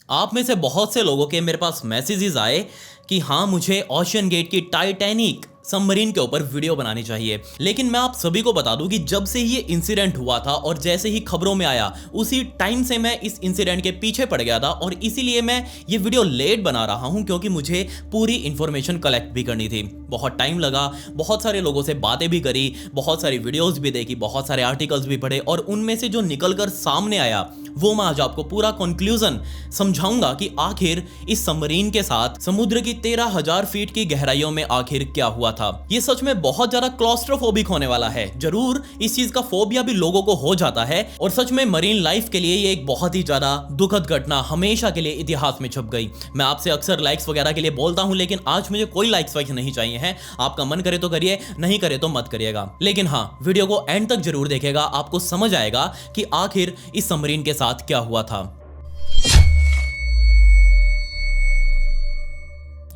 आप में से बहुत से लोगों के मेरे पास मैसेजेस आए कि हाँ, मुझे ओशन गेट की टाइटैनिक सबमरीन के ऊपर वीडियो बनानी चाहिए। लेकिन मैं आप सभी को बता दूं कि जब से ये इंसिडेंट हुआ था और जैसे ही खबरों में आया उसी टाइम से मैं इस इंसिडेंट के पीछे पड़ गया था, और इसीलिए मैं ये वीडियो लेट बना रहा हूं क्योंकि मुझे पूरी इंफॉर्मेशन कलेक्ट भी करनी थी। बहुत टाइम लगा, बहुत सारे लोगों से बातें भी करी, बहुत सारी वीडियोस भी देखी, बहुत सारे आर्टिकल्स भी पढ़े, और उनमें से जो निकल कर सामने आया वो मैं आज आपको पूरा कंक्लूजन समझाऊंगा कि आखिर इस सबमरीन के साथ समुद्र की 13,000 फीट की गहराइयों में आखिर क्या हुआ था। ये सच में बहुत ज्यादा क्लॉस्ट्रोफोबिक होने वाला है। जरूर इस चीज का फोबिया भी लोगों को हो जाता है, और सच में मरीन लाइफ के लिए ये एक बहुत ही ज्यादा दुखद घटना हमेशा के लिए इतिहास में छप गई। मैं आपसे अक्सर लाइक्स वगैरह के लिए बोलता हूं, लेकिन आज मुझे कोई लाइक्स वाइक्स नहीं चाहिए हैं। आपका मन करे तो करिए, नहीं करे तो मत करिएगा। लेकिन हाँ, वीडियो को एंड तक जरूर देखिएगा, आपको समझ आएगा कि आखिर इस सबमरीन के साथ क्या हुआ था।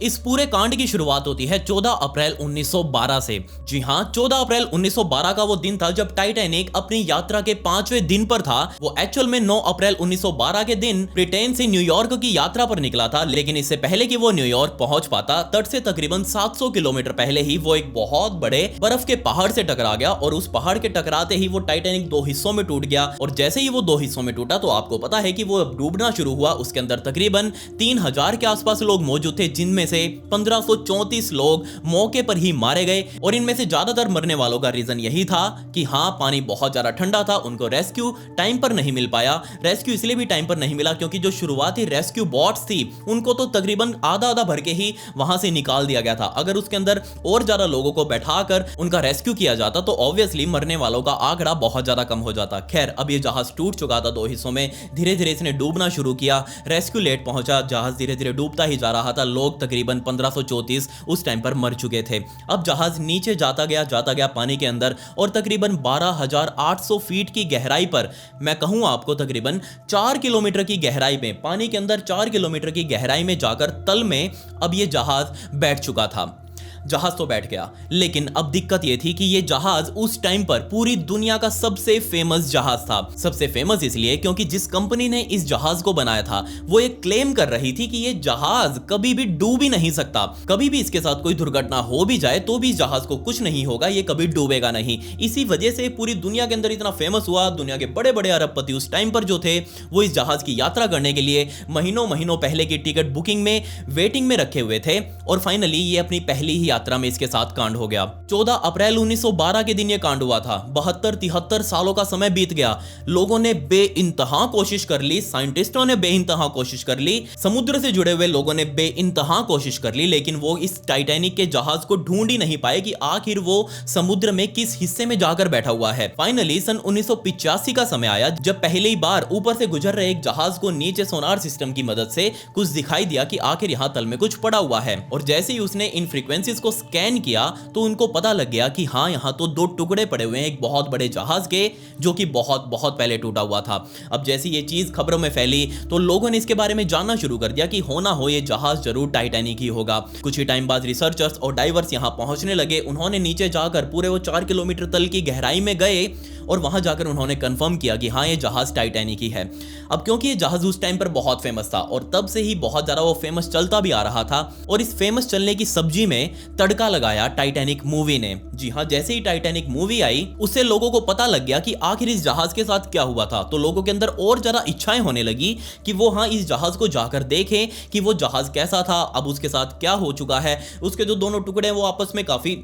इस पूरे कांड की शुरुआत होती है 14 अप्रैल 1912 से। जी हां, 14 अप्रैल 1912 का वो दिन था जब टाइटैनिक अपनी यात्रा के 5वें दिन पर था। वो एक्चुअल में 9 अप्रैल 1912 के दिन ब्रिटेन से न्यूयॉर्क की यात्रा पर निकला था, लेकिन इससे पहले कि वो न्यूयॉर्क पहुंच पाता, तट से तकरीबन 700 किलोमीटर पहले ही वो एक बहुत बड़े बर्फ के पहाड़ से टकरा गया, और उस पहाड़ के टकराते ही वो टाइटैनिक 2 हिस्सों में टूट गया। और जैसे ही वो 2 हिस्सों में टूटा तो आपको पता है कि वो डूबना शुरू हुआ। उसके अंदर तकरीबन 3000 के आसपास लोग मौजूद थे, जिनमें से 1534 लोग मौके पर ही मारे गए। और इनमें से ज्यादातर मरने वालों का रीजन यही था कि हाँ, पानी बहुत ज्यादा ठंडा था, उनको रेस्क्यू टाइम पर नहीं मिल पाया। रेस्क्यू इसलिए भी टाइम पर नहीं मिला क्योंकि जो शुरुआती रेस्क्यू बोट्स थी उनको तो तकरीबन आधा भर के ही वहां से निकाल दिया गया था। अगर उसके अंदर और ज्यादा लोगों को बैठाकर उनका रेस्क्यू किया जाता तो ऑब्वियसली मरने वालों का आंकड़ा बहुत ज्यादा कम हो जाता। खैर, अब ये जहाज टूट चुका था 2 हिस्सों में, धीरे धीरे इसने डूबना शुरू किया, रेस्क्यू लेट पहुंचा, जहाज धीरे धीरे डूबता ही जा रहा था। लोग तकरीबन 1534 उस टाइम पर मर चुके थे। अब जहाज नीचे जाता गया पानी के अंदर, और तकरीबन 12,800 फीट की गहराई पर, मैं कहूं आपको तकरीबन 4 किलोमीटर की गहराई में, पानी के अंदर 4 किलोमीटर की गहराई में जाकर तल में अब ये जहाज बैठ चुका था। जहाज तो बैठ गया, लेकिन अब दिक्कत यह थी कि यह जहाज उस टाइम पर पूरी दुनिया का सबसे फेमस जहाज था। सबसे फेमस इसलिए क्योंकि जिस कंपनी ने इस जहाज को बनाया था वो एक क्लेम कर रही थी कि यह जहाज कभी भी डूब ही नहीं सकता। कभी भी इसके साथ कोई दुर्घटना हो भी जाए तो भी इस जहाज को कुछ नहीं होगा, ये कभी डूबेगा नहीं। इसी वजह से पूरी दुनिया के अंदर इतना फेमस हुआ। दुनिया के बड़े बड़े अरबपति उस टाइम पर जो थे वो इस जहाज की यात्रा करने के लिए महीनों पहले की टिकट बुकिंग में वेटिंग में रखे हुए थे, और फाइनली ये अपनी पहली ही यात्रा में इसके साथ कांड हो गया। 14 अप्रैल 1912 के दिन यह कांड हुआ था। 72-73 सालों का समय बीत गया। लोगों ने बेइंतहा कोशिश कर ली, साइंटिस्टों ने बेइंतहा कोशिश कर ली, समुद्र से जुड़े हुए लोगों ने बेइंतहा कोशिश कर ली, लेकिन वो इस टाइटैनिक के जहाज को ढूंढ ही नहीं पाए कि आखिर वो समुद्र में किस हिस्से में जाकर बैठा हुआ है। फाइनली सन 1985 का समय आया जब पहली बार ऊपर से गुजर रहे एक जहाज को नीचे सोनार सिस्टम की मदद से कुछ दिखाई दिया कि आखिर यहां तल में कुछ पड़ा हुआ है। और जैसे ही उसने इन फ्रीक्वेंसीज को स्कैन किया तो उनको पता लग गया कि हाँ, यहां तो 2 टुकड़े पड़े हुए हैं एक बहुत बड़े जहाज के, जो कि बहुत पहले टूटा हुआ था। अब जैसे ये चीज खबरों में फैली तो लोगों ने इसके बारे में जानना शुरू कर दिया कि हो ना हो ये जहाज जरूर टाइटैनिक ही होगा। कुछ ही टाइम बाद रिसर्चर्स और डाइवर्स यहां पहुंचने लगे। उन्होंने नीचे जाकर पूरे वो 4 किलोमीटर तल की गहराई में गए, और वहां जाकर उन्होंने कंफर्म किया कि हाँ, ये जहाज टाइटैनिक ही है। अब क्योंकि ये जहाज उस टाइम पर बहुत फेमस था और तब से ही बहुत ज्यादा वो फेमस चलता भी आ रहा था, और इस फेमस चलने की सब्जी में तड़का लगाया टाइटैनिक मूवी ने। जी हाँ, जैसे ही टाइटैनिक मूवी आई उससे लोगों को पता लग गया कि आखिर इस जहाज के साथ क्या हुआ था। तो लोगों के अंदर और ज्यादा इच्छाएं होने लगी कि वो हाँ, इस जहाज को जाकर देखें कि वो जहाज कैसा था, अब उसके साथ क्या हो चुका है। उसके जो दोनों टुकड़े हैं वो आपस में काफी,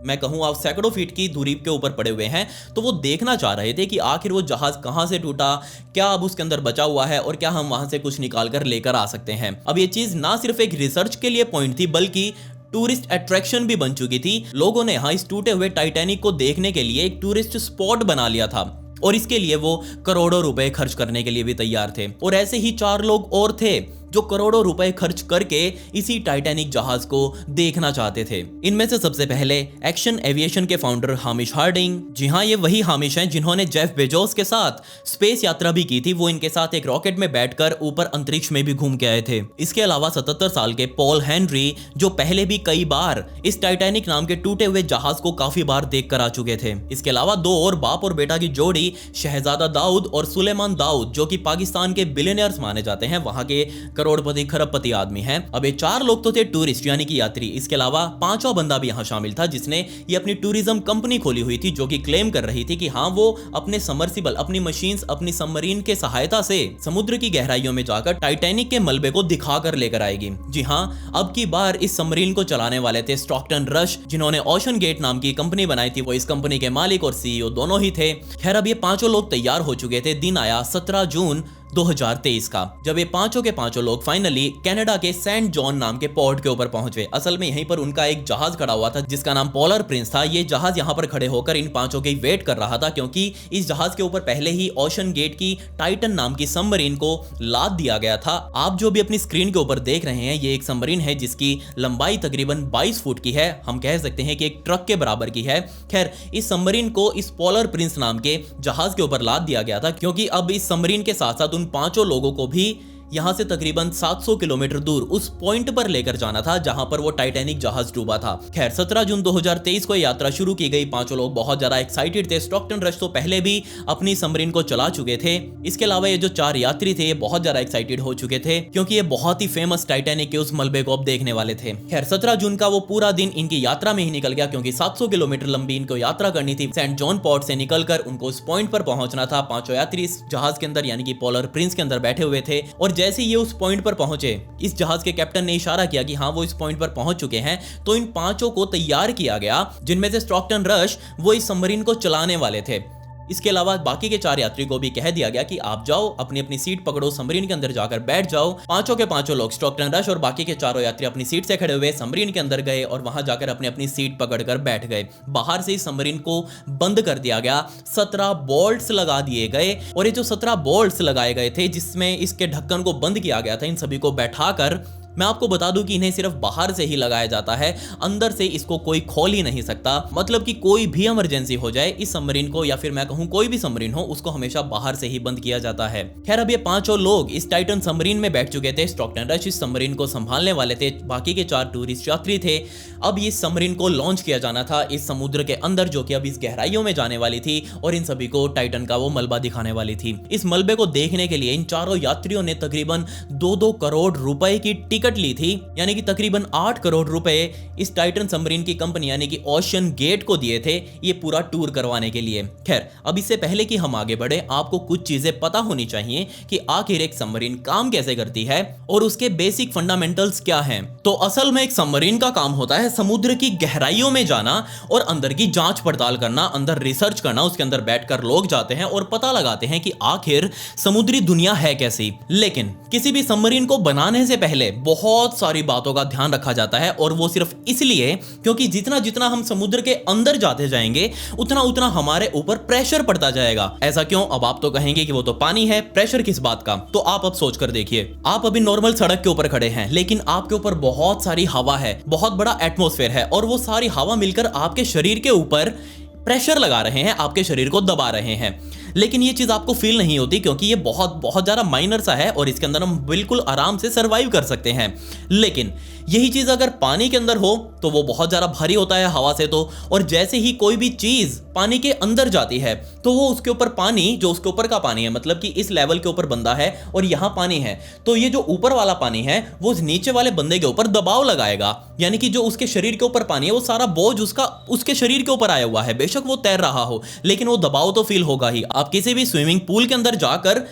मैं कहूँ आप सैकड़ों फीट की दूरी के ऊपर पड़े हुए हैं। तो वो देखना चाह रहे थे कि आखिर वो जहाज कहां से टूटा, क्या अब उसके अंदर बचा हुआ है, और क्या हम वहां से कुछ निकाल कर लेकर आ सकते हैं। अब ये चीज ना सिर्फ एक रिसर्च के लिए पॉइंट थी बल्कि टूरिस्ट अट्रैक्शन भी बन चुकी थी। लोगों ने यहाँ इस टूटे हुए टाइटैनिक को देखने के लिए एक टूरिस्ट स्पॉट बना लिया था, और इसके लिए वो करोड़ों रुपए खर्च करने के लिए भी तैयार थे। और ऐसे ही 4 लोग और थे जो करोड़ों रुपए खर्च करके इसी टाइटैनिक जहाज को देखना चाहते थे। इनमें से सबसे पहले एक्शन एविएशन के फाउंडर हामिश हार्डिंग। जी हाँ, ये वही हामिश हैं जिन्होंने जेफ बेजोस के साथ स्पेस यात्रा भी की थी। वो इनके साथ एक रॉकेट में बैठकर ऊपर अंतरिक्ष में भी घूम के आए थे। इसके अलावा 77 साल के पॉल हेनरी, जो पहले भी कई बार इस टाइटैनिक नाम के टूटे हुए जहाज को काफी बार देख कर आ चुके थे। इसके अलावा दो और बाप और बेटा की जोड़ी शहजादा दाऊद और सुलेमान दाऊद, जो कि पाकिस्तान के बिलियनियर्स माने जाते हैं, वहां के करोड़पति खरबपति आदमी हैं। अब ये 4 लोग तो थे टूरिस्ट यानी कि यात्री। इसके अलावा 5वां बंदा भी यहाँ शामिल था जिसने ये अपनी टूरिज्म कंपनी खोली हुई थी, जो कि क्लेम कर रही थी कि हाँ वो अपने समर्सिबल, अपनी मशीन्स, अपनी सबमरीन के सहायता से समुद्र की गहराइयों में जाकर टाइटैनिक के मलबे को दिखाकर लेकर आएगी। जी हाँ, अब की बार इस सबमरीन को चलाने वाले थे स्टॉकटन रश, जिन्होंने ओशन गेट नाम की कंपनी बनाई थी। वो इस कंपनी के मालिक और सीईओ दोनों ही थे। खैर, अब ये 5 लोग तैयार हो चुके थे। दिन आया 17 जून 2023 का, जब ये 5 के 5 लोग फाइनली कनाडा के सेंट जॉन नाम के पोर्ट के ऊपर पहुंचे। असल में यहीं पर उनका एक जहाज खड़ा हुआ था जिसका नाम पोलर प्रिंस था। ये जहाज यहां पर खड़े होकर इन 5 की वेट कर रहा था, क्योंकि इस जहाज के ऊपर पहले ही ओशन गेट की टाइटन नाम की सबमरीन को लाद दिया गया था। आप जो भी अपनी स्क्रीन के ऊपर देख रहे हैं, ये एक सबमरीन है जिसकी लंबाई तकरीबन 22 फुट की है। हम कह सकते हैं कि एक ट्रक के बराबर की है। खैर, इस सबमरीन को इस पोलर प्रिंस नाम के जहाज के ऊपर लाद दिया गया था, क्योंकि अब इस सबमरीन के साथ साथ उन 5 लोगों को भी यहां से तकरीबन 700 किलोमीटर दूर उस पॉइंट पर लेकर जाना था जहां पर वो टाइटैनिक जहाज डूबा था। खैर, 17 जून 2023 को यात्रा शुरू की गई। 5 लोग बहुत ज्यादा एक्साइटेड थे। स्टॉकटन रश तो पहले भी अपनी सबमरीन को चला चुके थे। इसके अलावा ये जो 4 यात्री थे, ये बहुत ज्यादा एक्साइटेड हो चुके थे, क्योंकि ये बहुत ही फेमस टाइटैनिक के उस मलबे को अब देखने वाले थे। खैर, 17 जून का वो पूरा दिन इनकी यात्रा में ही निकल गया, क्योंकि 700 किलोमीटर लंबी इनको यात्रा करनी थी। सेंट जॉन पोर्ट से निकलकर उनको उस पॉइंट पर पहुंचना था। 5 यात्री इस जहाज के अंदर यानी कि पोलर प्रिंस के अंदर बैठे हुए थे, और जैसे ये उस पॉइंट पर पहुंचे, इस जहाज के कैप्टन ने इशारा किया कि हाँ वो इस पॉइंट पर पहुंच चुके हैं। तो इन 5 को तैयार किया गया, जिनमें से स्टॉकटन रश वो इस सबमरीन को चलाने वाले थे। इसके अलावा बाकी के 4 यात्री को भी कह दिया गया कि आप जाओ, अपनी अपनी सीट पकड़ो, सबमरीन के अंदर जाकर बैठ जाओ। 5 के 5 लोग, स्टॉकटन रश और बाकी के 4 यात्री अपनी सीट से खड़े हुए सबमरीन के अंदर गए और वहां जाकर अपनी अपनी सीट पकड़कर बैठ गए। बाहर से इस सबमरीन को बंद कर दिया गया। 17 बोल्ट्स लगा दिए गए, और ये जो 17 बोल्ट्स लगाए गए थे जिसमें इसके ढक्कन को बंद किया गया था, इन सभी को बैठाकर, मैं आपको बता दूं कि इन्हें सिर्फ बाहर से ही लगाया जाता है, अंदर से इसको कोई खोल ही नहीं सकता। मतलब कि कोई भी इमरजेंसी हो जाए, इस सबमरीन को, या फिर मैं कहूं कोई भी सबमरीन हो, उसको हमेशा बाहर से ही बंद किया जाता है। खैर, अब ये 5 लोग इस टाइटन सबमरीन में बैठ चुके थे। स्टॉकटन रश इस सबमरीन को संभालने वाले थे, बाकी के 4 टूरिस्ट यात्री थे। अब इस सबमरीन को लॉन्च किया जाना था इस समुद्र के अंदर, जो कि अब इस गहराइयों में जाने वाली थी और इन सभी को टाइटन का वो मलबा दिखाने वाली थी। इस मलबे को देखने के लिए इन 4 यात्रियों ने तकरीबन 2-2 करोड़ रुपए की टिकट ली थी, यानी कि तकरीबन 8 करोड़ रुपए इस टाइटन सबमरीन की कंपनी यानी कि ओशन गेट को दिए थे ये पूरा टूर करवाने के लिए। खैर, अब इससे पहले कि हम आगे बढ़े, आपको कुछ चीजें पता होनी चाहिए कि आखिर एक सबमरीन काम कैसे करती है और उसके बेसिक फंडामेंटल्स क्या हैं। तो असल में एक सबमरीन का काम होता है समुद्र की गहराइयों में जाना और अंदर की जांच पड़ताल करना, अंदर रिसर्च करना। उसके अंदर बैठकर लोग जाते हैं और पता लगाते हैं कि आखिर समुद्री दुनिया है कैसी। लेकिन किसी भी सबमरीन को बनाने से पहले बहुत सारी बातों का ध्यान रखा जाता है, और वो सिर्फ इसलिए क्योंकि जितना जितना हम समुद्र के अंदर जाते जाएंगे उतना उतना हमारे ऊपर प्रेशर पड़ता जाएगा। ऐसा क्यों? अब आप तो कहेंगे कि वो तो पानी है, प्रेशर किस बात का? तो आप अब सोच कर देखिए, आप अभी नॉर्मल सड़क के ऊपर खड़े हैं, लेकिन आपके ऊपर बहुत सारी हवा है, बहुत बड़ा एटमॉस्फेयर है, और वो सारी हवा मिलकर आपके शरीर के ऊपर प्रेशर लगा रहे हैं, आपके शरीर को दबा रहे हैं। लेकिन ये चीज आपको फील नहीं होती, क्योंकि ये बहुत बहुत ज्यादा माइनर सा है और इसके अंदर हम बिल्कुल आराम से सरवाइव कर सकते हैं। लेकिन यही चीज अगर पानी के अंदर हो तो वो बहुत ज्यादा भारी होता है हवा से तो, और जैसे ही कोई भी चीज पानी के अंदर जाती है तो वो उसके ऊपर पानी, जो उसके ऊपर का पानी है, मतलब कि इस लेवल के ऊपर बंदा है और यहाँ पानी है, तो ये जो ऊपर वाला पानी है वो उस नीचे वाले बंदे के ऊपर दबाव लगाएगा। यानी कि जो उसके शरीर के ऊपर पानी है वो सारा बोझ उसके शरीर के ऊपर आया हुआ है। बेशक वो तैर रहा हो, लेकिन वो दबाव तो फील होगा ही। आप किसी भी स्विमिंग पूल के अंदर जाकर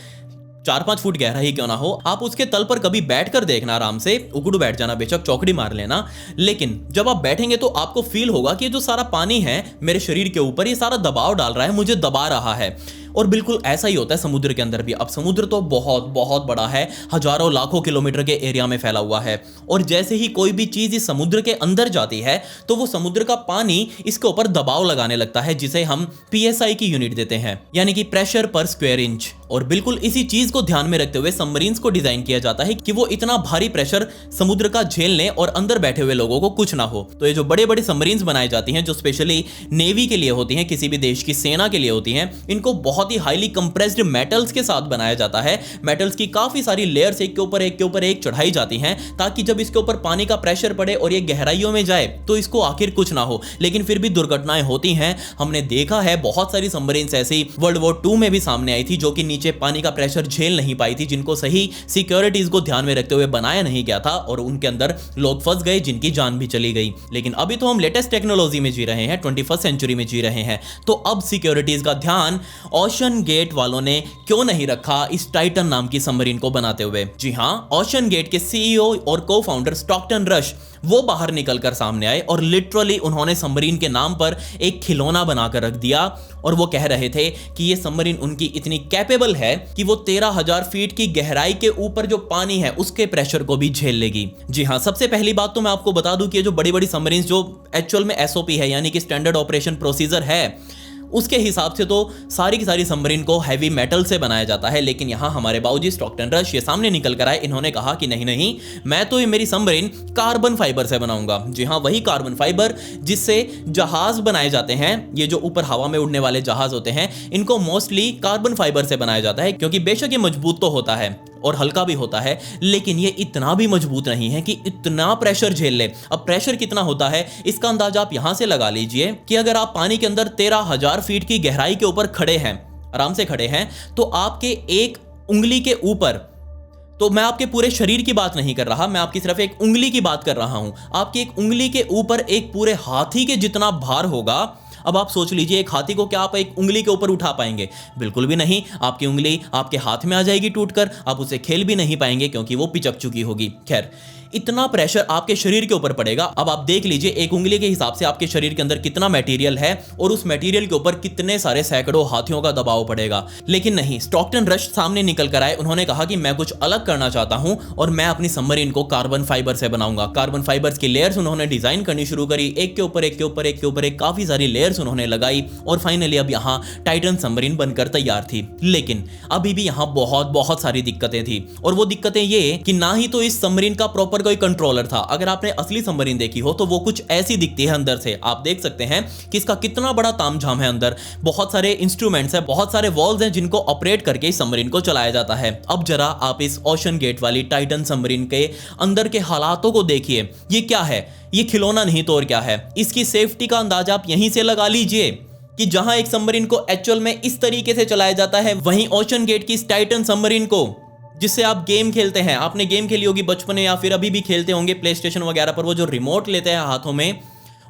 4-5 फुट गहरा ही क्यों ना हो, आप उसके तल पर कभी बैठकर देखना, आराम से उकड़ू बैठ जाना, बेशक चौकड़ी मार लेना, लेकिन जब आप बैठेंगे तो आपको फील होगा कि जो सारा पानी है मेरे शरीर के ऊपर, ये सारा दबाव डाल रहा है, मुझे दबा रहा है। और बिल्कुल ऐसा ही होता है समुद्र के अंदर भी। अब समुद्र तो बहुत बहुत बड़ा है, हजारों लाखों किलोमीटर के एरिया में फैला हुआ है, और जैसे ही कोई भी चीज इस समुद्र के अंदर जाती है तो वो समुद्र का पानी इसके ऊपर दबाव लगाने लगता है, जिसे हम PSI की यूनिट देते हैं, यानी कि प्रेशर पर स्क्वायर इंच। और बिल्कुल इसी चीज को ध्यान में रखते हुए सबमरीन्स को डिजाइन किया जाता है कि वो इतना भारी प्रेशर समुद्र का झेल लें और अंदर बैठे हुए लोगों को कुछ ना हो। तो ये जो बड़े बड़े सबमरीन्स बनाई जाती हैं, जो स्पेशली नेवी के लिए होती हैं, किसी भी देश की सेना के लिए होती हैं, इनको बहुत ही हाईली कंप्रेस्ड मेटल्स के साथ बनाया जाता है। मेटल्स की काफी सारी लेयर्स एक के ऊपर एक चढ़ाई जाती हैं, ताकि जब इसके ऊपर पानी का प्रेशर पड़े और ये गहराइयों में जाए तो इसको आखिर कुछ ना हो। लेकिन फिर भी दुर्घटनाएं होती हैं। हमने देखा है बहुत सारी सबमरीन्स ऐसी वर्ल्ड वॉर 2 में भी सामने आई थी, जो कि नीचे पानी का प्रेशर झेल नहीं पाई थी, जिनको सही सिक्योरिटीज को ध्यान में रखते हुए बनाया नहीं गया था, और उनके अंदर लोग फंस गए, जिनकी जान भी चली गई। लेकिन अभी तो हम लेटेस्ट टेक्नोलॉजी में जी रहे हैं, 21st सेंचुरी में जी रहे हैं, तो अब सिक्योरिटीज का ध्यान ओशन गेट वालों ने क्यों नहीं रखा इस टाइटन नाम की सबमरीन को बनाते हुए। जी हां, ओशन गेट के CEO और को फाउंडर स्टॉकटन रश वो बाहर निकलकर सामने आए और लिटरली उन्होंने सबमरीन के नाम पर एक खिलौना बनाकर रख दिया, और वो कह रहे थे कि ये सबमरीन उनकी इतनी कैपेबल है कि वो 13,000 फीट की गहराई के ऊपर जो पानी है उसके प्रेशर को भी झेल लेगी। जी हां, सबसे पहली बात तो मैं आपको बता दूं कि ये जो बड़ी बड़ी सबमरीन जो एक्चुअल में SOP है, यानी कि स्टैंडर्ड ऑपरेशन प्रोसीजर है, उसके हिसाब से तो सारी की सारी सबमरीन को हैवी मेटल से बनाया जाता है। लेकिन यहां हमारे बाबूजी स्टॉकटन रश ये सामने निकल कर आए, इन्होंने कहा कि नहीं नहीं, मैं तो ये मेरी सबमरीन कार्बन फाइबर से बनाऊंगा। जी हां, वही कार्बन फाइबर जिससे जहाज बनाए जाते हैं। ये जो ऊपर हवा में उड़ने वाले जहाज होते हैं, इनको मोस्टली कार्बन फाइबर से बनाया जाता है, क्योंकि बेशक ये मजबूत तो होता है और हल्का भी होता है, लेकिन ये इतना भी मजबूत नहीं है कि इतना प्रेशर झेल ले। अब प्रेशर कितना होता है इसका अंदाजा आप यहां से लगा लीजिए कि अगर आप पानी के अंदर 13,000 फीट की गहराई के ऊपर खड़े हैं, आराम से खड़े हैं, तो आपके एक उंगली के ऊपर, तो मैं आपके पूरे शरीर की बात नहीं कर रहा, मैं आपकी सिर्फ एक उंगली की बात कर रहा हूं, आपकी एक उंगली के ऊपर एक पूरे हाथी के जितना भार होगा। अब आप सोच लीजिए, एक हाथी को क्या आप एक उंगली के ऊपर उठा पाएंगे? बिल्कुल भी नहीं। आपकी उंगली आपके हाथ में आ जाएगी टूटकर, आप उसे खेल भी नहीं पाएंगे क्योंकि वो पिचक चुकी होगी। खैर, इतना प्रेशर आपके शरीर के ऊपर पड़ेगा। अब आप देख लीजिए, एक उंगली के हिसाब से आपके शरीर के अंदर कितना मटेरियल है और उस मटेरियल के ऊपर कितने सारे सैकड़ों हाथियों का दबाव पड़ेगा। लेकिन नहीं, स्टॉकटन रश सामने निकल कर आए, उन्होंने कहा कि मैं कुछ अलग करना चाहता हूं और मैं अपनी सबमरीन को कार्बन फाइबर से बनाऊंगा। कार्बन फाइबर्स की लेयर्स उन्होंने डिजाइन करनी शुरू करी, एक के ऊपर एक के ऊपर एक के ऊपर एक काफी सारी लेयर्स उन्होंने लगाई, और फाइनली अब यहां टाइटन सबमरीन बनकर तैयार थी। लेकिन अभी भी यहां बहुत सारी दिक्कतें थी, और वो दिक्कतें ये कि ना ही तो इस सबमरीन का प्रॉपर कोई कंट्रोलर था। अगर आपने असली सबमरीन देखी हो तो वो कुछ ऐसी दिखती है अंदर से। आप देख सकते हैं कि इसका कितना बड़ा तामझाम है अंदर, बहुत सारे इंस्ट्रूमेंट्स हैं, बहुत सारे वॉल्व्स हैं जिनको ऑपरेट करके इस सबमरीन को चलाया जाता है। अब जरा आप इस ओशन गेट वाली टाइटन सबमरीन के अंदर के हालातों को देखिए। ये क्या है? ये खिलौना नहीं तो और क्या है। इसकी सेफ्टी का अंदाजा आप यहीं से लगा लीजिए कि जहां एक सबमरीन को एक्चुअल में इस तरीके से चलाया जाता है, वहीं ओशन गेट की इस टाइटन सबमरीन को, जिससे आप गेम खेलते हैं, आपने गेम खेली होगी बचपन में या फिर अभी भी खेलते होंगे प्ले स्टेशन वगैरह पर, वो जो रिमोट लेते हैं हाथों में,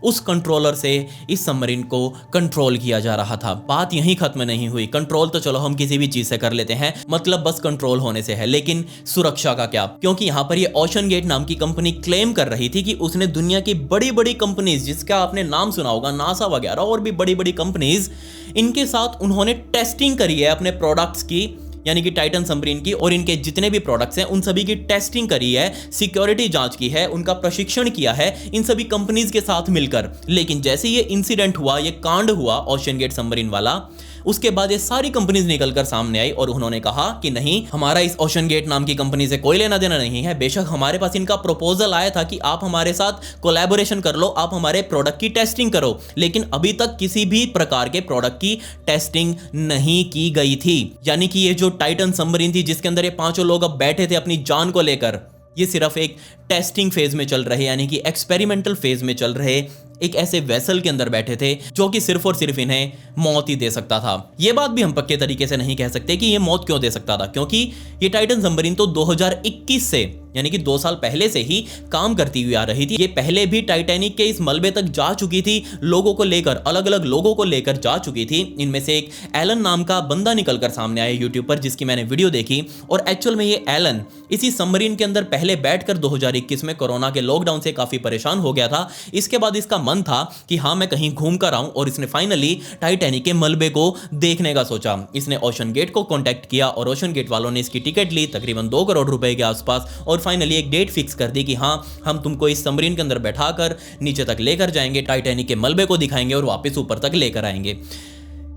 उस कंट्रोलर से इस सबमरीन को कंट्रोल किया जा रहा था। बात यहीं खत्म नहीं हुई। कंट्रोल तो चलो हम किसी भी चीज से कर लेते हैं, मतलब बस कंट्रोल होने से है, लेकिन सुरक्षा का क्या? क्योंकि यहां पर ये ओशन गेट नाम की कंपनी क्लेम कर रही थी कि उसने दुनिया की बड़ी बड़ी कंपनीज, जिसका आपने नाम सुना होगा, नासा वगैरह और भी बड़ी बड़ी कंपनीज, इनके साथ उन्होंने टेस्टिंग करी है अपने प्रोडक्ट्स की, यानी कि टाइटन सबमरीन की, और इनके जितने भी प्रोडक्ट्स हैं उन सभी की टेस्टिंग करी है, सिक्योरिटी जांच की है, उनका प्रशिक्षण किया है इन सभी कंपनीज के साथ मिलकर। लेकिन जैसे ये इंसिडेंट हुआ, ये कांड हुआ ओशन गेट सबमरीन वाला, उसके बाद ये सारी कंपनीज निकलकर सामने आई और उन्होंने कहा कि नहीं, हमारा इस ओशन गेट नाम की कंपनी से कोई लेना देना नहीं है। बेशक हमारे पास इनका प्रपोजल आया था कि आप हमारे साथ कोलैबोरेशन कर लो, आप हमारे प्रोडक्ट की टेस्टिंग करो, लेकिन अभी तक किसी भी प्रकार के प्रोडक्ट की टेस्टिंग नहीं की गई थी। यानी कि ये जो टाइटन सबमरीन थी, जिसके अंदर ये पांचों लोग अब बैठे थे अपनी जान को लेकर, ये सिर्फ एक टेस्टिंग फेज में चल रहे, यानी कि एक्सपेरिमेंटल फेज में चल रहे एक ऐसे वेसल के अंदर बैठे थे जो कि सिर्फ और सिर्फ इन्हें मौत ही दे सकता था। ये बात भी हम पक्के तरीके से नहीं कह सकते कि ये मौत क्यों दे सकता था, क्योंकि ये टाइटन सबमरीन तो 2021 से यानी कि 2 साल पहले से ही काम करती हुई आ रही थी। ये पहले भी टाइटैनिक के इस मलबे तक जा चुकी थी, लोगों को लेकर, अलग अलग लोगों को लेकर जा चुकी थी। इनमें से एक एलन नाम का बंदा निकलकर सामने आया यूट्यूब पर, जिसकी मैंने वीडियो देखी। और एक्चुअल में ये एलन इसी सबमरीन के अंदर पहले बैठकर 2021 में कोरोना के लॉकडाउन से काफी परेशान हो गया था। इसके बाद इसका मन था कि हाँ मैं कहीं घूम कर आऊं, और इसने फाइनली टाइटैनिक के मलबे को देखने का सोचा। इसने ओशन गेट को कांटेक्ट किया और ओशन गेट वालों ने इसकी टिकट ली तकरीबन 2 करोड़ रुपए के आसपास, और फाइनली एक डेट फिक्स कर दी कि हाँ हम तुमको इस सबमरीन के अंदर बैठाकर नीचे तक लेकर जाएंगे, टाइटैनिक के मलबे को दिखाएंगे और वापस ऊपर तक लेकर आएंगे।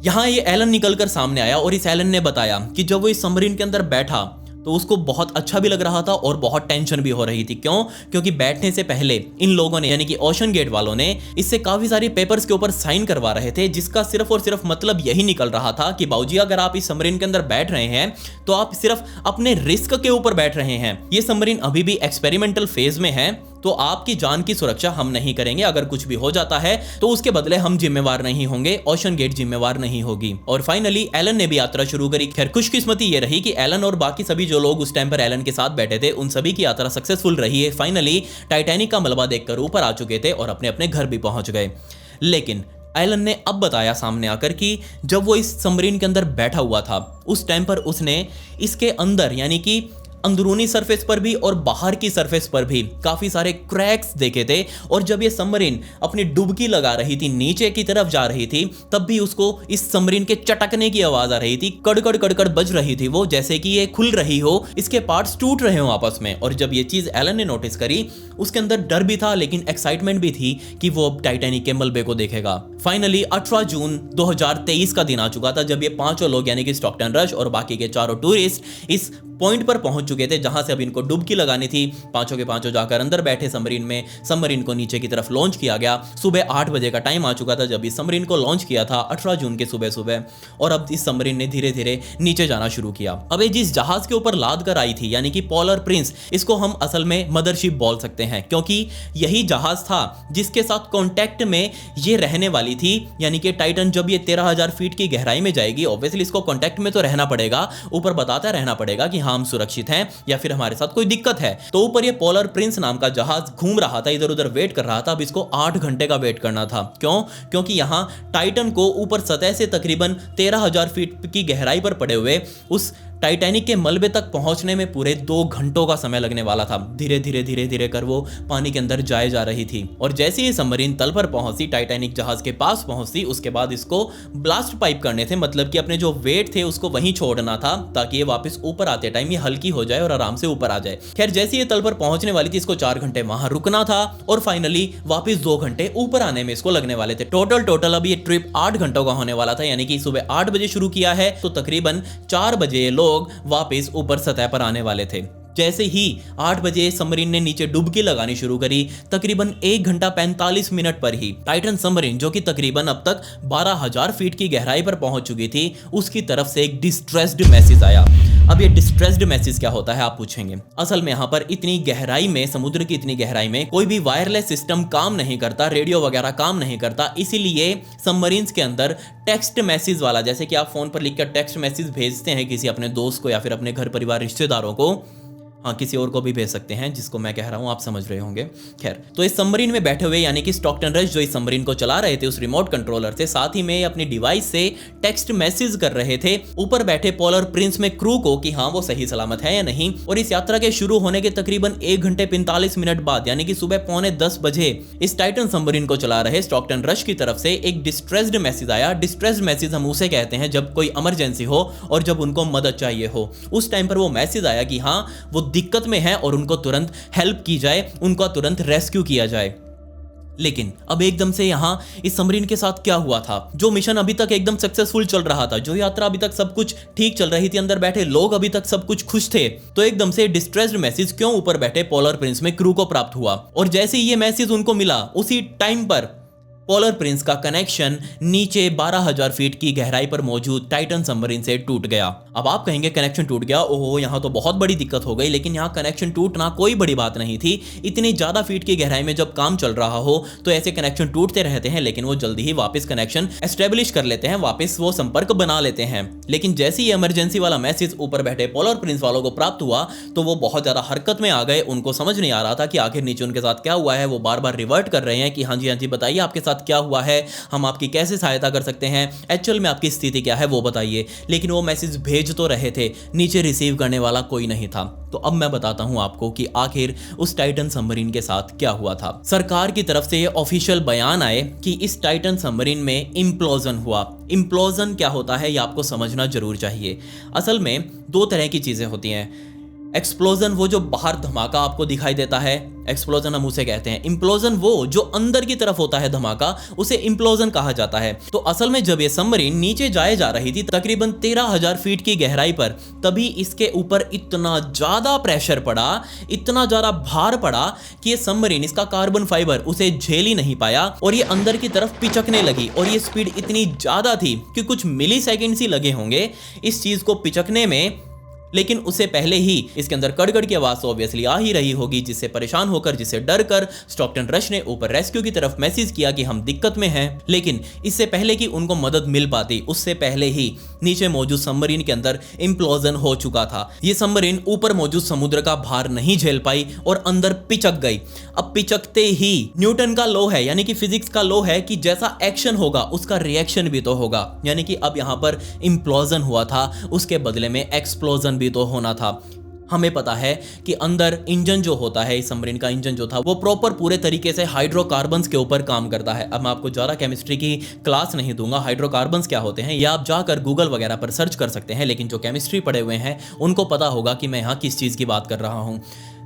यहां ये एलन निकलकर सामने आया और इस एलन ने बताया कि जब वो इस सबमरीन के अंदर बैठा तो उसको बहुत अच्छा भी लग रहा था और बहुत टेंशन भी हो रही थी। क्यों? क्योंकि बैठने से पहले इन लोगों ने, यानी कि ओशन गेट वालों ने, इससे काफी सारी पेपर्स के ऊपर साइन करवा रहे थे, जिसका सिर्फ और सिर्फ मतलब यही निकल रहा था कि बाबूजी अगर आप इस सबमरीन के अंदर बैठ रहे हैं तो आप सिर्फ अपने रिस्क के ऊपर बैठ रहे हैं। ये सबमरीन अभी भी एक्सपेरिमेंटल फेज में है, तो आपकी जान की सुरक्षा हम नहीं करेंगे। अगर कुछ भी हो जाता है तो उसके बदले हम जिम्मेवार नहीं होंगे, ओशन गेट जिम्मेवार नहीं होगी। और फाइनली एलन ने भी यात्रा शुरू करी। खैर खुशकिस्मती ये रही कि एलन और बाकी सभी जो लोग उस टाइम पर एलन के साथ बैठे थे, उन सभी की यात्रा सक्सेसफुल रही है। फाइनली टाइटैनिक का मलबा देखकर ऊपर आ चुके थे और अपने अपने घर भी पहुंच गए। लेकिन एलन ने अब बताया सामने आकर कि जब वो इस सबमरीन के अंदर बैठा हुआ था उस टाइम पर उसने इसके अंदर, यानी कि अंदरूनी सरफेस पर भी और बाहर की सरफेस पर भी काफी सारे क्रैक्स देखे थे। और जब ये सबमरीन अपनी डुबकी लगा रही थी, नीचे की तरफ जा रही थी, तब भी उसको इस सबमरीन के चटकने की आवाज आ रही थी। कड़कड़ कड़कड़ बज रही थी वो, जैसे कि ये खुल रही हो, इसके पार्ट्स टूट रहे हो आपस में। और जब ये चीज एलन ने नोटिस करी, उसके अंदर डर भी था लेकिन एक्साइटमेंट भी थी कि वो अब टाइटैनिक के मलबे को देखेगा। फाइनली 18 जून 2023 का दिन आ चुका था जब ये पांचों लोग, यानी कि स्टॉकटन रश और बाकी के चारों टूरिस्ट इस पॉइंट पर पहुंच चुके थे जहां से अब इनको डुबकी लगानी थी। पांचों के पांचों जाकर अंदर बैठे सबमरीन में। सबमरीन को नीचे की तरफ लॉन्च किया गया। सुबह 8 बजे का टाइम आ चुका था जब इस सबमरीन को लॉन्च किया था, 18 जून के सुबह सुबह। और अब इस सबमरीन ने धीरे धीरे नीचे जाना शुरू किया। अब ये जिस जहाज के ऊपर लाद कर आई थी, यानी कि पोलर प्रिंस, इसको हम असल में मदरशिप बोल सकते हैं, क्योंकि यही जहाज था जिसके साथ कॉन्टैक्ट में ये रहने वाली थी। यानी कि टाइटन जब ये 13,000 फीट की गहराई में जाएगी, ऑब्वियसली इसको कॉन्टैक्ट में तो रहना पड़ेगा, ऊपर बताता रहना पड़ेगा कि हाँ हम सुरक्षित हैं या फिर हमारे साथ कोई दिक्कत है। तो ऊपर ये पोलर प्रिंस नाम का जहाज घूम रहा था, इधर उधर वेट कर रहा था। अब इसको 8 घंटे का वेट करना था। क्यों? क्योंकि यहां टाइटन को ऊपर सतह से तकरीबन 13,000 फीट की गहराई पर पड़े हुए उस टाइटैनिक के मलबे तक पहुंचने में पूरे 2 घंटों का समय लगने वाला था। धीरे धीरे कर वो पानी के अंदर जाए जा रही थी। और जैसे ही सबमरीन तल पर पहुंची, टाइटैनिक जहाज के पास पहुंची, उसके बाद इसको ब्लास्ट पाइप करने थे, मतलब कि अपने जो वेट थे उसको वहीं छोड़ना था ताकि ये वापस ऊपर आते टाइम ये हल्की हो जाए और आराम से ऊपर आ जाए। खैर जैसे ये तल पर पहुंचने वाली थी, इसको 4 घंटे वहां रुकना था और फाइनली वापस 2 घंटे ऊपर आने में इसको लगने वाले थे। टोटल अब ये ट्रिप 8 घंटों का होने वाला था। यानी कि सुबह 8 बजे शुरू किया है तो तकरीबन 4 बजे ये लोग वापस ऊपर सतह पर आने वाले थे। जैसे ही 8 बजे सबमरीन ने नीचे डुबकी लगानी शुरू करी, तकरीबन 1 घंटा 45 मिनट पर ही टाइटन सबमरीन, जो कि तकरीबन अब तक 12,000 फीट की गहराई पर पहुंच चुकी थी, उसकी तरफ से एक डिस्ट्रेस्ड मैसेज आया। अब ये डिस्ट्रेस्ड मैसेज क्या होता है आप पूछेंगे। असल में यहाँ पर इतनी गहराई में, समुद्र की इतनी गहराई में कोई भी वायरलेस सिस्टम काम नहीं करता, रेडियो वगैरह काम नहीं करता। इसीलिए सबमरीन्स के अंदर टेक्स्ट मैसेज वाला, जैसे कि आप फोन पर लिखकर टेक्स्ट मैसेज भेजते हैं किसी अपने दोस्त को या फिर अपने घर परिवार रिश्तेदारों को, हाँ किसी और को भी भेज सकते हैं, जिसको मैं कह रहा हूं आप समझ रहे होंगे। खैर, तो इस सबमरीन में बैठे हुए यानी कि स्टॉकटन रश जो इस सबमरीन को चला रहे थे उस रिमोट कंट्रोलर से, साथ ही में अपनी डिवाइस से टेक्स्ट मैसेज कर रहे थे ऊपर बैठे पोलर प्रिंस में क्रू को कि हाँ वो सही सलामत है या नहीं। और इस यात्रा के शुरू होने के तकरीबन 1 घंटे 45 मिनट बाद, यानी कि सुबह 9:45 बजे, इस टाइटन सबमरीन को चला रहे स्टॉकटन रश की तरफ से एक डिस्ट्रेस्ड मैसेज आया। डिस्ट्रेस्ड मैसेज हम उसे कहते हैं जब कोई इमरजेंसी हो और जब उनको मदद चाहिए हो। उस टाइम पर वो मैसेज आया कि हाँ वो दिक्कत में है और उनको तुरंत हेल्प की जाए, उनका तुरंत रेस्क्यू किया जाए। लेकिन अब एकदम से यहां इस सबमरीन के साथ क्या हुआ था? जो मिशन अभी तक एकदम सक्सेसफुल चल रहा था, जो यात्रा अभी तक सब कुछ ठीक चल रही थी, अंदर बैठे लोग अभी तक सब कुछ खुश थे, तो एकदम से डिस्ट्रेस्ड मैसेज क्यों ऊपर बैठे पोलर प्रिंस में क्रू को प्राप्त हुआ? और जैसे ही ये मैसेज उनको मिला, उसी टाइम पर पोलर प्रिंस का कनेक्शन नीचे 12,000 फीट की गहराई पर मौजूद टाइटन सबमरीन से टूट गया। अब आप कहेंगे कनेक्शन टूट गया, ओहो यहाँ तो बहुत बड़ी दिक्कत हो गई, लेकिन यहाँ कनेक्शन टूटना कोई बड़ी बात नहीं थी। इतनी ज्यादा फीट की गहराई में जब काम चल रहा हो तो ऐसे कनेक्शन टूटते रहते हैं, लेकिन वो जल्दी ही वापस कनेक्शन एस्टेब्लिश कर लेते हैं, वापस वो संपर्क बना लेते हैं। लेकिन जैसे ही इमरजेंसी वाला मैसेज ऊपर बैठे पोलर प्रिंस वालों को प्राप्त हुआ तो वो बहुत ज्यादा हरकत में आ गए। उनको समझ नहीं आ रहा था कि आखिर नीचे उनके साथ क्या हुआ है। वो बार बार रिवर्ट कर रहे हैं कि हाँ जी बताइए आपके साथ क्या हुआ है, हम आपकी कैसे सहायता कर सकते हैं, एक्चुअल में आपकी स्थिति क्या है वो बताइए। लेकिन वो मैसेज भेज तो रहे थे, नीचे रिसीव करने वाला कोई नहीं था। तो अब मैं बताता हूं आपको कि आखिर उस टाइटन सबमरीन के साथ क्या हुआ था। सरकार की तरफ से ये ऑफिशियल बयान आए कि इस टाइटन सबमरीन में इम्प्लोजन हुआ। इम्प्लोजन क्या होता है ये आपको समझना जरूर चाहिए। असल में दो तरह की चीजें होती हैं। एक्सप्लोजन वो जो बाहर धमाका आपको दिखाई देता है, एक्सप्लोजन हम उसे कहते हैं। इम्प्लोजन वो जो अंदर की तरफ होता है धमाका, उसे इम्प्लोजन कहा जाता है। तो असल में जब ये सबमरीन नीचे जाए जा रही थी तकरीबन 13,000 फीट की गहराई पर, तभी इसके ऊपर इतना ज्यादा प्रेशर पड़ा, इतना ज्यादा भार पड़ा कि ये सबमरीन, इसका कार्बन फाइबर उसे झेल ही नहीं पाया और ये अंदर की तरफ पिचकने लगी। और ये स्पीड इतनी ज्यादा थी कि कुछ मिली सेकेंड्स ही लगे होंगे इस चीज को पिचकने में। लेकिन उससे पहले ही इसके अंदर कड़कड़ की आवाज ऑब्वियसली आ ही रही होगी, जिससे परेशान होकर, जिससे डर कर स्टॉकटन रश ने ऊपर रेस्क्यू की तरफ मैसेज किया कि हम दिक्कत में हैं। लेकिन इससे पहले कि उनको मदद मिल पाती, उससे पहले ही नीचे मौजूद सबमरीन के अंदर इम्प्लोजन हो चुका था। ये सबमरीन ऊपर मौजूद समुद्र का भार नहीं झेल पाई और अंदर पिचक गई। अब पिचकते ही न्यूटन का लॉ है, यानी कि फिजिक्स का लॉ है कि जैसा एक्शन होगा उसका रिएक्शन भी तो होगा। यानी कि अब यहां पर इम्प्लोजन हुआ था, उसके बदले में एक्सप्लोजन भी तो होना था। हमें पता है कि अंदर इंजन जो होता है, इस सबमरीन का इंजन जो था वो प्रॉपर पूरे तरीके से हाइड्रोकार्बन्स के ऊपर काम करता है। अब मैं आपको ज़्यादा केमिस्ट्री की क्लास नहीं दूंगा, हाइड्रोकार्बन्स क्या होते हैं या आप जाकर गूगल वगैरह पर सर्च कर सकते हैं, लेकिन जो केमिस्ट्री पढ़े हुए हैं उनको पता होगा कि मैं यहाँ किस चीज़ की बात कर रहा हूँ।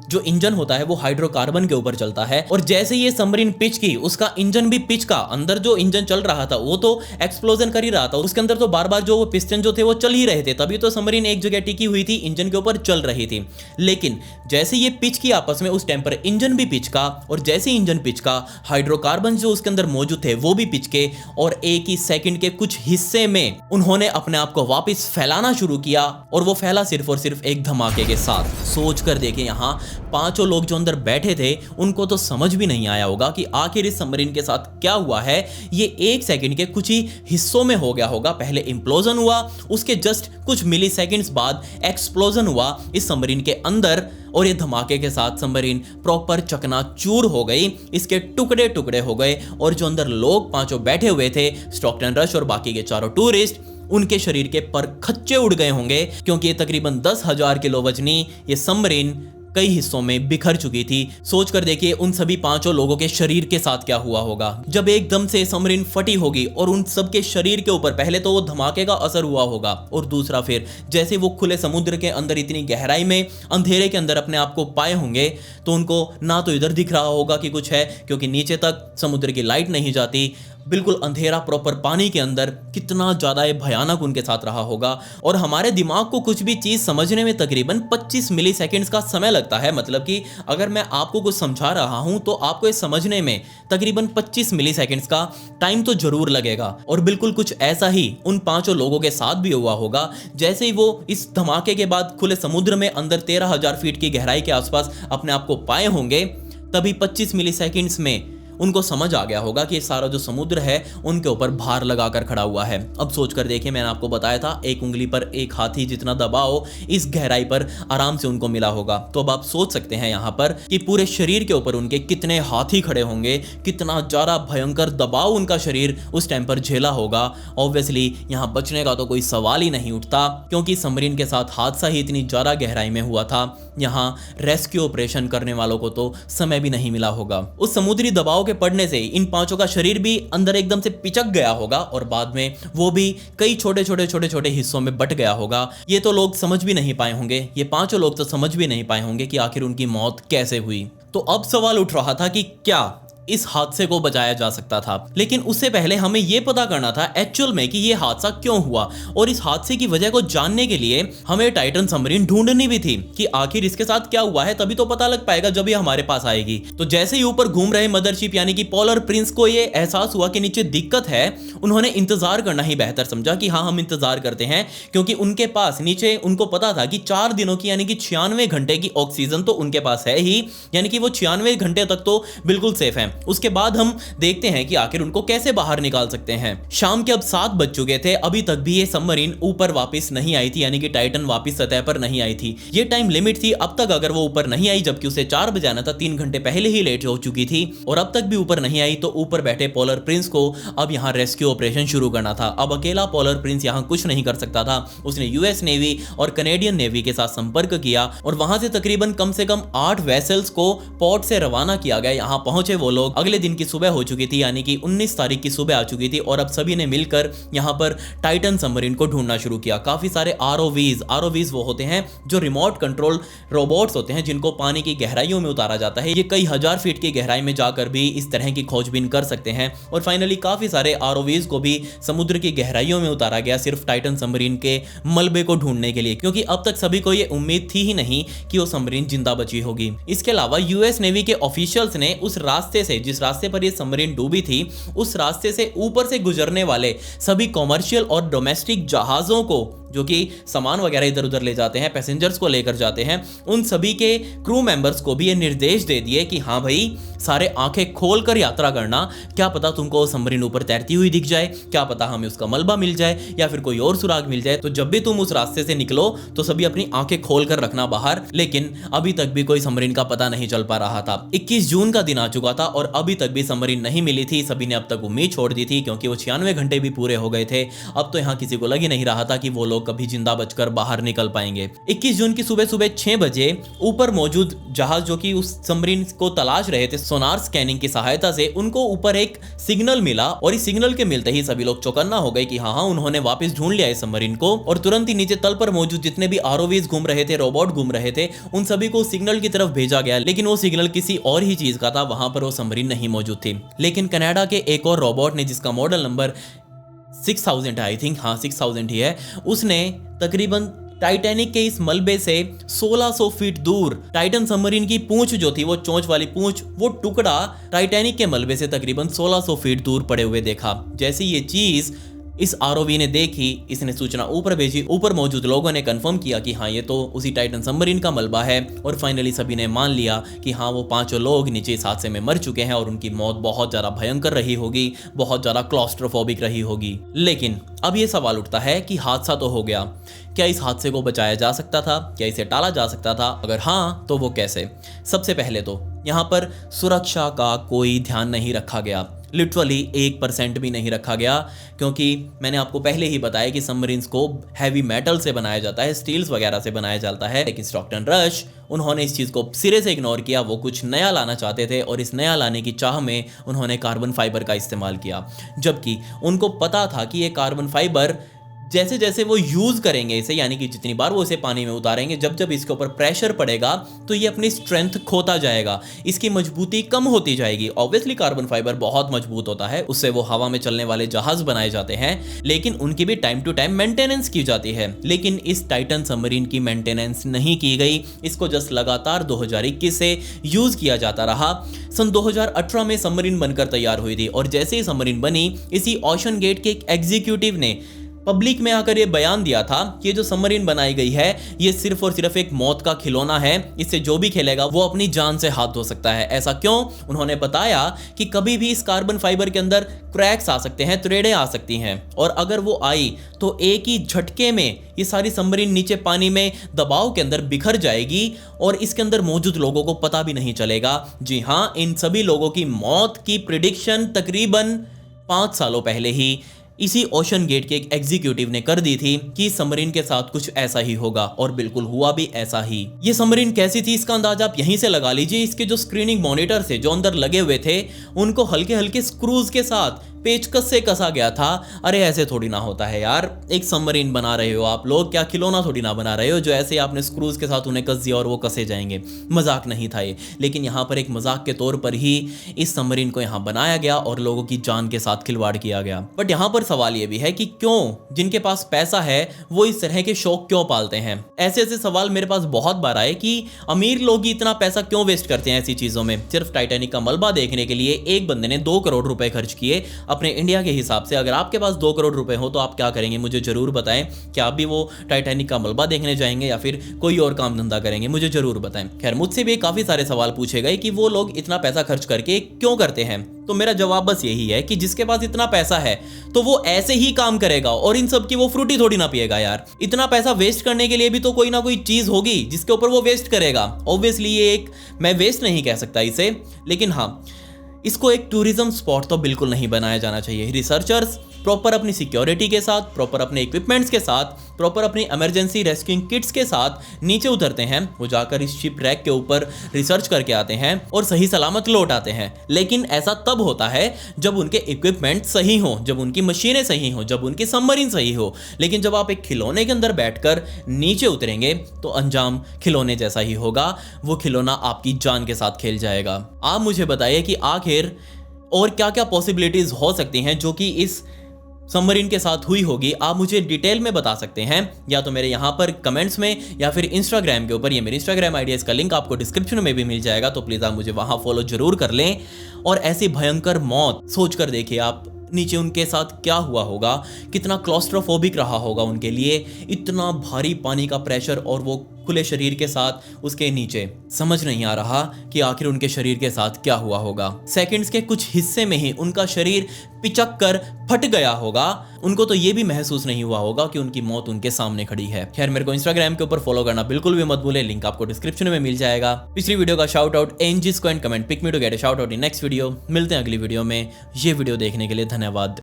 जो इंजन होता है वो हाइड्रोकार्बन के ऊपर चलता है और जैसे ये सबमरीन पिच की, उसका इंजन भी पिच का, अंदर जो इंजन चल रहा था वो तो एक्सप्लोजन कर ही रहा था, उसके अंदर तो बार बार जो वो पिस्टन जो थे वो चल ही रहे थे, तभी तो सबमरीन एक जगह टिकी हुई थी, इंजन के ऊपर चल रही थी। लेकिन जैसे ये पिच की आपस में, उस टाइम पर इंजन भी पिच का, और जैसे इंजन पिच का, हाइड्रोकार्बन जो उसके अंदर मौजूद थे वो भी पिच के, और एक ही सेकंड के कुछ हिस्से में उन्होंने अपने आप को वापस फैलाना शुरू किया। और वो फैला सिर्फ और सिर्फ एक धमाके के साथ। सोच कर देखें, यहाँ पांचों लोग जो अंदर बैठे थे उनको तो समझ भी नहीं आया होगा कि आखिर इस सबमरीन के साथ क्या हुआ है। ये एक सेकंड के कुछ ही हिस्सों में हो गया होगा। पहले इंप्लोजन हुआ, उसके जस्ट कुछ मिली सेकेंड्स बाद एक्सप्लोजन हुआ इस सबमरीन के अंदर, और ये धमाके के साथ सबमरीन प्रॉपर चकनाचूर हो गई, इसके टुकड़े टुकड़े हो गए। और जो अंदर लोग पांचों बैठे हुए थे, स्टॉकटन रश और बाकी के चारों टूरिस्ट, उनके शरीर के पर खच्चे उड़ गए होंगे, क्योंकि ये तकरीबन 10,000 किलो वजनी ये सबमरीन कई हिस्सों में बिखर चुकी थी। सोच कर देखिए उन सभी पांचों लोगों के शरीर के साथ क्या हुआ होगा जब एकदम से सबमरीन फटी होगी और उन सबके शरीर के ऊपर पहले तो वो धमाके का असर हुआ होगा, और दूसरा फिर जैसे वो खुले समुद्र के अंदर इतनी गहराई में अंधेरे के अंदर अपने आप को पाए होंगे, तो उनको ना तो इधर दिख रहा होगा कि कुछ है, क्योंकि नीचे तक समुद्र की लाइट नहीं जाती, बिल्कुल अंधेरा प्रॉपर पानी के अंदर। कितना ज्यादा ये भयानक उनके साथ रहा होगा। और हमारे दिमाग को कुछ भी चीज समझने में तकरीबन 25 मिली सेकेंड्स का समय लगता है। मतलब कि अगर मैं आपको कुछ समझा रहा हूं तो आपको ये समझने में तकरीबन 25 मिली सेकेंड्स का टाइम तो जरूर लगेगा। और बिल्कुल कुछ ऐसा ही उन पांचों लोगों के साथ भी हुआ होगा। जैसे ही वो इस धमाके के बाद खुले समुद्र में अंदर 13,000 फीट की गहराई के आसपास अपने आप को पाए होंगे, तभी 25 मिली सेकेंड्स में उनको समझ आ गया होगा कि सारा जो समुद्र है उनके ऊपर भार लगाकर खड़ा हुआ है। अब सोच कर देखिए, मैंने आपको बताया था एक उंगली पर एक हाथी जितना दबाव इस गहराई पर आराम से उनको मिला होगा। तो अब आप सोच सकते हैं यहाँ पर कि पूरे शरीर के ऊपर उनके कितने हाथी खड़े होंगे, कितना ज्यादा भयंकर दबाव उनका शरीर उस टाइम पर झेला होगा। ऑब्वियसली यहाँ बचने का तो कोई सवाल ही नहीं उठता, क्योंकि सबमरीन के साथ हादसा ही इतनी ज्यादा गहराई में हुआ था। यहाँ रेस्क्यू ऑपरेशन करने वालों को तो समय भी नहीं मिला होगा। उस समुद्री दबाव के पड़ने से इन पांचों का शरीर भी अंदर एकदम से पिचक गया होगा, और बाद में वो भी कई छोटे छोटे हिस्सों में बट गया होगा। ये तो लोग समझ भी नहीं पाए होंगे, ये पांचों लोग तो समझ भी नहीं पाए होंगे कि आखिर उनकी मौत कैसे हुई। तो अब सवाल उठ रहा था कि क्या इस हादसे को बचाया जा सकता था। लेकिन उससे पहले हमें यह पता करना था एक्चुअल में कि यह हादसा क्यों हुआ, और इस हादसे की वजह को जानने के लिए हमें टाइटन सबमरीन ढूंढनी भी थी कि आखिर इसके साथ क्या हुआ है। तभी तो पता लग पाएगा जब ये हमारे पास आएगी। तो जैसे ही ऊपर घूम रहे मदरशिप यानी कि पोलर प्रिंस को ये एहसास हुआ कि नीचे दिक्कत है, उन्होंने इंतजार करना ही बेहतर समझा कि हाँ हम इंतजार करते हैं, क्योंकि उनके पास नीचे उनको पता था कि 4 दिनों की यानी कि 96 घंटे की ऑक्सीजन तो उनके पास है ही, यानी कि वो 96 घंटे तक तो बिल्कुल सेफ हैं। उसके बाद हम देखते हैं कि आखिर उनको कैसे बाहर निकाल सकते हैं। शाम के अब 7 बज चुके थे, अभी तक भी ये सबमरीन ऊपर वापस नहीं आई थी, यानी कि टाइटन वापस सतह पर नहीं आई थी। ये टाइम लिमिट थी, अब तक अगर वो ऊपर नहीं आई, जबकि उसे 4 बजे आना था, 3 घंटे पहले ही लेट हो चुकी थी और अब तक भी ऊपर नहीं आई, तो ऊपर बैठे पोलर प्रिंस को अब यहाँ रेस्क्यू ऑपरेशन शुरू करना था। अब अकेला पोलर प्रिंस यहाँ कुछ नहीं कर सकता था। उसने यूएस नेवी और कनेडियन नेवी के साथ संपर्क किया और वहां से तकरीबन कम से कम 8 वेसल्स को पोर्ट से रवाना किया गया। यहाँ पहुंचे वो लोग, अगले दिन की सुबह हो चुकी थी, यानी कि 19 तारीख की सुबह आ चुकी थी और अब सभी ने मिलकर यहाँ पर टाइटन सबमरीन को ढूंढना शुरू किया। काफी सारे आरओवीज वो होते हैं जो रिमोट कंट्रोल रोबोट्स होते हैं जिनको पानी की गहराइयों में उतारा जाता है। ये कई हजार फीट की गहराई में जाकर भी इस तरह की खोजबीन कर सकते हैं। और फाइनली काफी सारे आरओवीज को भी समुद्र की गहराइयों में उतारा गया सिर्फ टाइटन सबमरीन के मलबे को ढूंढने के लिए, क्योंकि अब तक सभी को ये उम्मीद थी ही नहीं कि वो सबमरीन जिंदा बची होगी। इसके अलावा यूएस नेवी के ऑफिशियल्स ने उस रास्ते से, जिस रास्ते पर ये सबमरीन डूबी थी, उस रास्ते से ऊपर से गुजरने वाले सभी कॉमर्शियल और डोमेस्टिक जहाजों को, जो कि सामान वगैरह इधर उधर ले जाते हैं, पैसेंजर्स को लेकर जाते हैं, उन सभी के क्रू मेंबर्स को भी ये निर्देश दे दिए कि हाँ भाई सारे आंखें खोलकर यात्रा करना, क्या पता तुमको सबमरीन ऊपर तैरती हुई दिख जाए, क्या पता हमें उसका मलबा मिल जाए या फिर कोई और सुराग मिल जाए। तो जब भी तुम उस रास्ते से निकलो तो सभी अपनी आंखें खोलकर रखना बाहर। लेकिन अभी तक भी कोई सबमरीन का पता नहीं चल पा रहा था। 21 जून का दिन आ चुका था और अभी तक भी सबमरीन नहीं मिली थी। सभी ने अब तक उम्मीद छोड़ दी थी, क्योंकि वो 96 घंटे भी पूरे हो गए थे। अब तो यहाँ किसी को लग ही नहीं रहा था कि वो लोग कभी जिंदा बचकर बाहर निकल पाएंगे। 21 जून की सुबह 6 बजे ऊपर मौजूद जहाज जो कि उस सबमरीन को तलाश रहे थे, सोनार स्कैनिंग की सहायता से उनको ऊपर एक सिग्नल मिला और इस सिग्नल के मिलते ही सभी लोग चौकन्ना हो गए कि हाँ उन्होंने वापस ढूंढ लिया इस सबमरीन को। और तुरंत ही नीचे तल पर मौजूद जितने भी आरओवीज घूम रहे थे, रोबोट घूम रहे थे, उन सभी को सिग्नल की तरफ भेजा गया। लेकिन वो सिग्नल किसी और ही चीज का था, वहां पर वो सबमरीन नहीं मौजूद थी। लेकिन कनाडा के एक और रोबोट ने, जिसका मॉडल नंबर 6000 है, आई थिंक, हाँ 6000 ही है, उसने तकरीबन टाइटैनिक के इस मलबे से 1600 फीट दूर टाइटन सबमरीन की पूंछ जो थी, वो चोंच वाली पूंछ, वो टुकड़ा टाइटैनिक के मलबे से तकरीबन 1600 फीट दूर पड़े हुए देखा। जैसे ये चीज इस आरओवी ने देखी, इसने सूचना ऊपर भेजी। ऊपर मौजूद लोगों ने कंफर्म किया कि हाँ ये तो उसी टाइटन सबमरीन का मलबा है। और फाइनली सभी ने मान लिया कि हाँ वो 5 लोग नीचे इस हादसे में मर चुके हैं और उनकी मौत बहुत ज़्यादा भयंकर रही होगी, बहुत ज़्यादा क्लॉस्ट्रोफोबिक रही होगी। लेकिन अब ये सवाल उठता है कि हादसा तो हो गया, क्या इस हादसे को बचाया जा सकता था? क्या इसे टाला जा सकता था? अगर हाँ तो वो कैसे? सबसे पहले तो यहाँ पर सुरक्षा का कोई ध्यान नहीं रखा गया, लिटरली 1% भी नहीं रखा गया, क्योंकि मैंने आपको पहले ही बताया कि सबमरीन्स को हैवी मेटल से बनाया जाता है, स्टील्स वगैरह से बनाया जाता है। लेकिन स्टॉकटन रश, उन्होंने इस चीज़ को सिरे से इग्नोर किया। वो कुछ नया लाना चाहते थे और इस नया लाने की चाह में उन्होंने कार्बन फाइबर का इस्तेमाल किया, जबकि उनको पता था कि ये कार्बन फाइबर जैसे जैसे वो यूज़ करेंगे इसे, यानी कि जितनी बार वो इसे पानी में उतारेंगे, जब जब इसके ऊपर प्रेशर पड़ेगा तो ये अपनी स्ट्रेंथ खोता जाएगा, इसकी मजबूती कम होती जाएगी। ऑब्वियसली कार्बन फाइबर बहुत मजबूत होता है, उससे वो हवा में चलने वाले जहाज बनाए जाते हैं, लेकिन उनकी भी टाइम टू टाइम मेंटेनेंस की जाती है। लेकिन इस टाइटन सबमरीन की मेंटेनेंस नहीं की गई, इसको जस्ट लगातार 2021 से यूज़ किया जाता रहा। सन 2018 में सबमरीन बनकर तैयार हुई थी और जैसे ही सबमरीन बनी, इसी ओशन गेट के एक एग्जीक्यूटिव ने पब्लिक में आकर ये बयान दिया था कि ये जो सबमरीन बनाई गई है ये सिर्फ और सिर्फ एक मौत का खिलौना है, इससे जो भी खेलेगा वो अपनी जान से हाथ धो सकता है। ऐसा क्यों? उन्होंने बताया कि कभी भी इस कार्बन फाइबर के अंदर क्रैक्स आ सकते हैं, त्रेड़ें आ सकती हैं, और अगर वो आई तो एक ही झटके में ये सारी सबमरीन नीचे पानी में दबाव के अंदर बिखर जाएगी और इसके अंदर मौजूद लोगों को पता भी नहीं चलेगा। जी हाँ, इन सभी लोगों की मौत की प्रिडिक्शन तकरीबन 5 सालों पहले ही इसी ओशन गेट के एक एग्जीक्यूटिव ने कर दी थी कि सबमरीन के साथ कुछ ऐसा ही होगा, और बिल्कुल हुआ भी ऐसा ही। ये सबमरीन कैसी थी इसका अंदाजा आप यहीं से लगा लीजिए। इसके जो स्क्रीनिंग मॉनिटर से जो अंदर लगे हुए थे, उनको हल्के हल्के स्क्रूज के साथ पेचकस से कसा गया था। अरे ऐसे थोड़ी ना होता है यार, एक सबमरीन बना रहे हो आप लोग, क्या खिलौना थोड़ी ना बना रहे हो जो ऐसे आपने स्क्रूज के साथ उन्हें कस दिया और वो कसे जाएंगे। मजाक नहीं था ये, लेकिन यहाँ पर एक मजाक के तौर पर ही इस सबमरीन को यहाँ बनाया गया और लोगों की जान के साथ खिलवाड़ किया गया। बट यहाँ पर सवाल ये भी है कि क्यों जिनके पास पैसा है वो इस तरह के शौक क्यों पालते हैं। ऐसे ऐसे सवाल मेरे पास बहुत बार आए कि अमीर लोग ही इतना पैसा क्यों वेस्ट करते हैं ऐसी चीजों में। सिर्फ टाइटैनिक का मलबा देखने के लिए एक बंदे ने 2 करोड़ रुपए खर्च किए अपने इंडिया के हिसाब से। अगर आपके पास 2 करोड़ रुपए हो तो आप क्या करेंगे मुझे जरूर बताएं। क्या आप भी वो टाइटैनिक का मलबा देखने जाएंगे या फिर कोई और काम धंधा करेंगे, मुझे जरूर बताएं। खैर मुझसे भी काफी सारे सवाल पूछे गए कि वो लोग इतना पैसा खर्च करके क्यों करते हैं। तो मेरा जवाब बस यही है कि जिसके पास इतना पैसा है तो वो ऐसे ही काम करेगा और इन सब की वो फ्रूटी थोड़ी ना पिएगा यार। इतना पैसा वेस्ट करने के लिए भी तो कोई ना कोई चीज होगी जिसके ऊपर वो वेस्ट करेगा। ऑब्वियसली ये एक, मैं वेस्ट नहीं कह सकता इसे, लेकिन हाँ इसको एक टूरिज्म स्पॉट तो बिल्कुल नहीं बनाया जाना चाहिए। रिसर्चर्स प्रॉपर अपनी सिक्योरिटी के साथ, प्रॉपर अपने इक्विपमेंट्स के साथ, प्रॉपर अपनी इमरजेंसी रेस्क्यूइंग किट्स के साथ नीचे उतरते हैं। वो जाकर इस शिप रैक के ऊपर रिसर्च करके आते हैं और सही सलामत लौट आते हैं। लेकिन ऐसा तब होता है जब उनके इक्विपमेंट सही हो, जब उनकी मशीनें सही हो, जब उनकी सबमरीन सही हो। लेकिन जब आप एक खिलौने के अंदर बैठकर नीचे उतरेंगे तो अंजाम खिलौने जैसा ही होगा। वो खिलौना आपकी जान के साथ खेल जाएगा। आप मुझे बताइए कि आखिर और क्या क्या पॉसिबिलिटीज हो सकती हैं जो कि इस सबमरीन के साथ हुई होगी। आप मुझे डिटेल में बता सकते हैं या तो मेरे यहाँ पर कमेंट्स में या फिर इंस्टाग्राम के ऊपर। ये मेरी इंस्टाग्राम आईडी है, इसका लिंक आपको डिस्क्रिप्शन में भी मिल जाएगा, तो प्लीज़ आप मुझे वहाँ फॉलो जरूर कर लें। और ऐसी भयंकर मौत सोच कर देखिए आप, नीचे उनके साथ क्या हुआ होगा, कितना क्लॉस्ट्रोफोबिक रहा होगा उनके लिए, इतना भारी पानी का प्रेशर और वो खुले शरीर के साथ उसके नीचे। समझ नहीं आ रहा कि आखिर उनके शरीर के साथ क्या हुआ होगा। सेकंड्स के कुछ हिस्से में ही उनका शरीर पिचक कर फट गया होगा। उनको तो ये भी महसूस नहीं हुआ होगा कि उनकी मौत उनके सामने खड़ी है। खैर मेरे को इंस्टाग्राम के ऊपर फॉलो करना बिल्कुल भी मत भूले, लिंक आपको डिस्क्रिप्शन में मिल जाएगा। पिछली वीडियो का shout out NG square comment pick me to get a shout out in next video. मिलते हैं अगली वीडियो में। ये वीडियो देखने के लिए धन्यवाद।